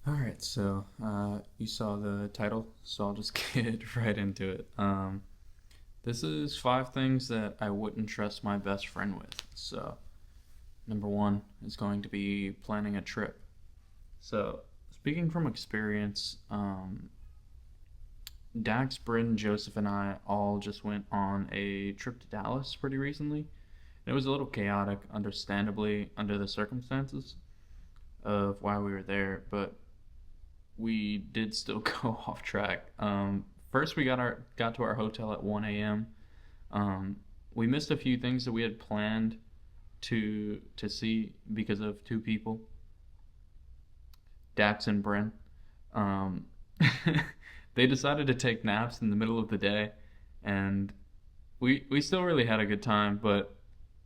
Alright, so you saw the title, so I'll just get right into it. This is five things that I wouldn't trust my best friend with. So, number one is going to be planning a trip. So, speaking from experience, Dax, Bryn, Joseph, and I all just went on a trip to Dallas pretty recently. And it was a little chaotic, understandably, under the circumstances of why we were there, but we did still go off track. First, we got to our hotel at 1 a.m. We missed a few things that we had planned to see because of two people, Dax and Bryn. Um, they decided to take naps in the middle of the day, and we still really had a good time, but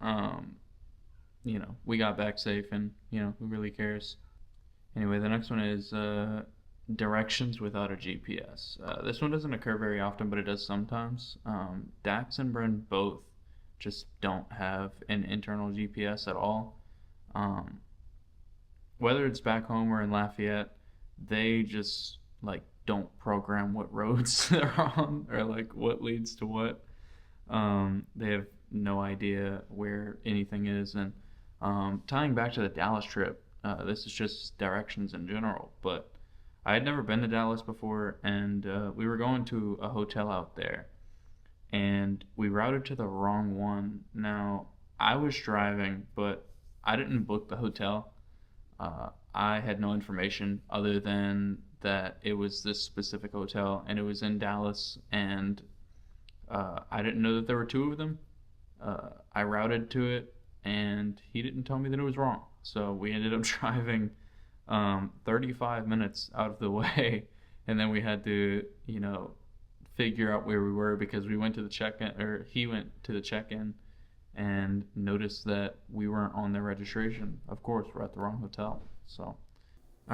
um, we got back safe, and who really cares? Anyway, the next one is directions without a GPS. This one doesn't occur very often, but it does sometimes. Dax and Bryn both just don't have an internal GPS at all. Um, Whether it's back home or in Lafayette, they just like don't program what roads they're on or like what leads to what. They have no idea where anything is. And tying back to the Dallas trip, this is just directions in general, but I had never been to Dallas before, and we were going to a hotel out there, and we routed to the wrong one. Now, I was driving, but I didn't book the hotel. I had no information other than that it was this specific hotel, and it was in Dallas, and I didn't know that there were two of them. I routed to it, and he didn't tell me that it was wrong. So we ended up driving 35 minutes out of the way, and then we had to, figure out where we were because we went to the check-in, or he went to the check-in, and noticed that we weren't on their registration. Of course, we're at the wrong hotel. So, all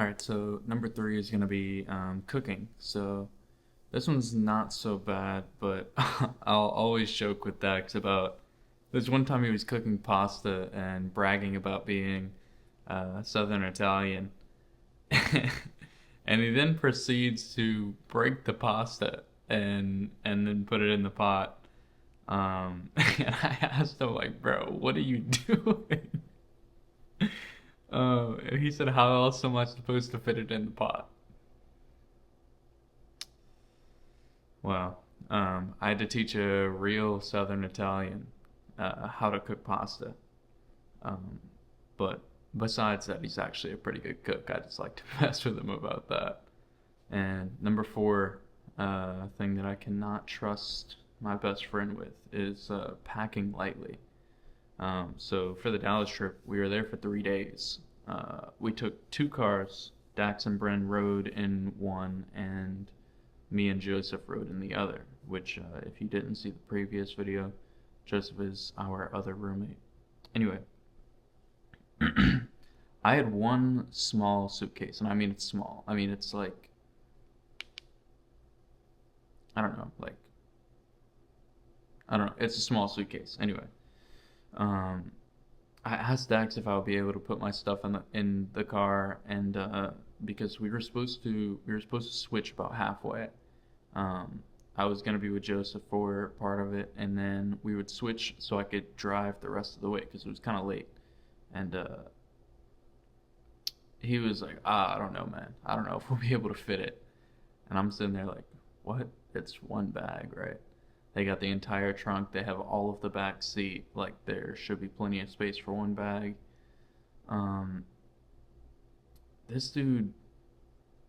right. So number three is gonna be cooking. So this one's not so bad, but I'll always joke with Dax about there's one time he was cooking pasta and bragging about being Southern Italian, and he then proceeds to break the pasta and then put it in the pot. And I asked him like, "Bro, what are you doing?" And he said, "How else am I supposed to fit it in the pot?" Well, I had to teach a real Southern Italian how to cook pasta. Um, but besides that, he's actually a pretty good cook. I just like to mess with him about that. And number four, thing that I cannot trust my best friend with is packing lightly. So for the Dallas trip, we were there for 3 days. We took two cars. Dax and Bren rode in one, and me and Joseph rode in the other. Which, if you didn't see the previous video, Joseph is our other roommate. Anyway, I had one small suitcase, and I mean it's small. I mean it's like I don't know, like I don't know. It's a small suitcase. Anyway, um, I asked Dax if I would be able to put my stuff in the car, and because we were supposed to switch about halfway. Um, I was gonna be with Joseph for part of it, and then we would switch so I could drive the rest of the way because it was kind of late. And he was like, "Ah, I don't know, man. I don't know if we'll be able to fit it." And I'm sitting there like, "What? It's one bag, right?" They got the entire trunk. They have all of the back seat. Like there should be plenty of space for one bag. Um, this dude,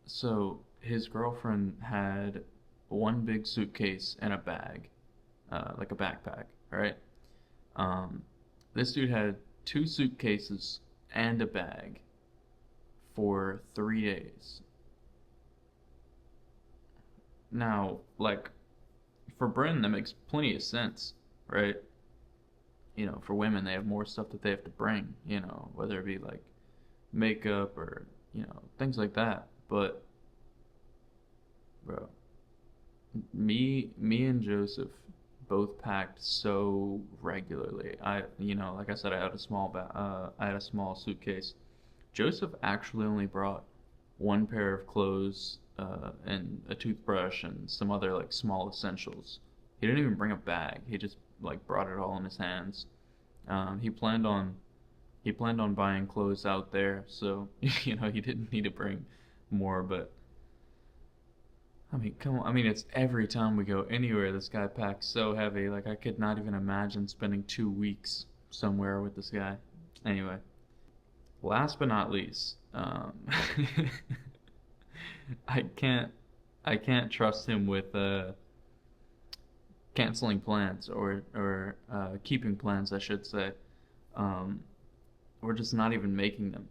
so his girlfriend had one big suitcase and a bag, like a backpack, right? Um, this dude had two suitcases and a bag for 3 days. Now, like for Bren, that makes plenty of sense, right? For women, they have more stuff that they have to bring, whether it be like makeup or, things like that. But, bro, me and Joseph both packed so regularly. Like I said, I had a small suitcase. Joseph actually only brought one pair of clothes, and a toothbrush and some other like small essentials. He didn't even bring a bag. He just like brought it all in his hands. He planned on buying clothes out there, so he didn't need to bring more. But I mean, come on. I mean, it's every time we go anywhere, this guy packs so heavy. Like, I could not even imagine spending 2 weeks somewhere with this guy. Anyway, last but not least, I can't, I can't trust him with canceling plans or keeping plans, I should say. Um, we're just not even making them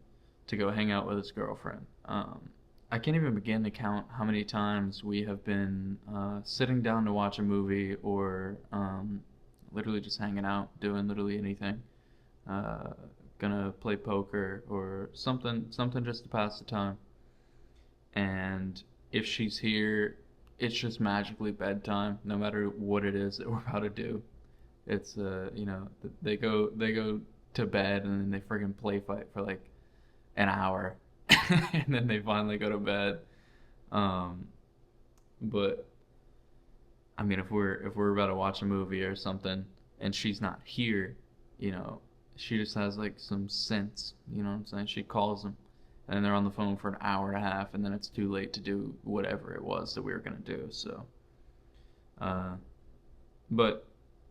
to go hang out with his girlfriend. I can't even begin to count how many times we have been sitting down to watch a movie or literally just hanging out, doing literally anything. Uh, gonna play poker or something just to pass the time. And if she's here, it's just magically bedtime, no matter what it is that we're about to do. It's they go to bed and then they friggin' play fight for like an hour, and then they finally go to bed. Um, but I mean, if we're about to watch a movie or something, and she's not here, you know, she just has like some sense. You know what I'm saying? She calls them, and they're on the phone for an hour and a half, and then it's too late to do whatever it was that we were gonna do. So, uh, but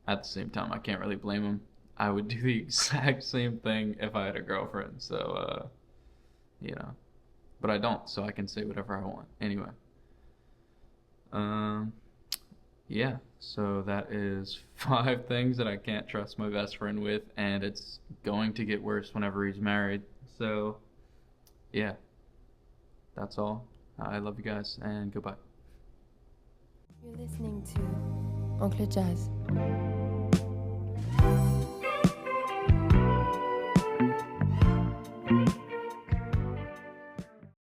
at the same time, I can't really blame him. I would do the exact same thing if I had a girlfriend. So, you know, but I don't, so I can say whatever I want. Anyway, um, yeah. So that is 5 things that I can't trust my best friend with, and it's going to get worse whenever he's married. So, yeah, that's all. I love you guys, and goodbye. You're listening to Oncle Jazz.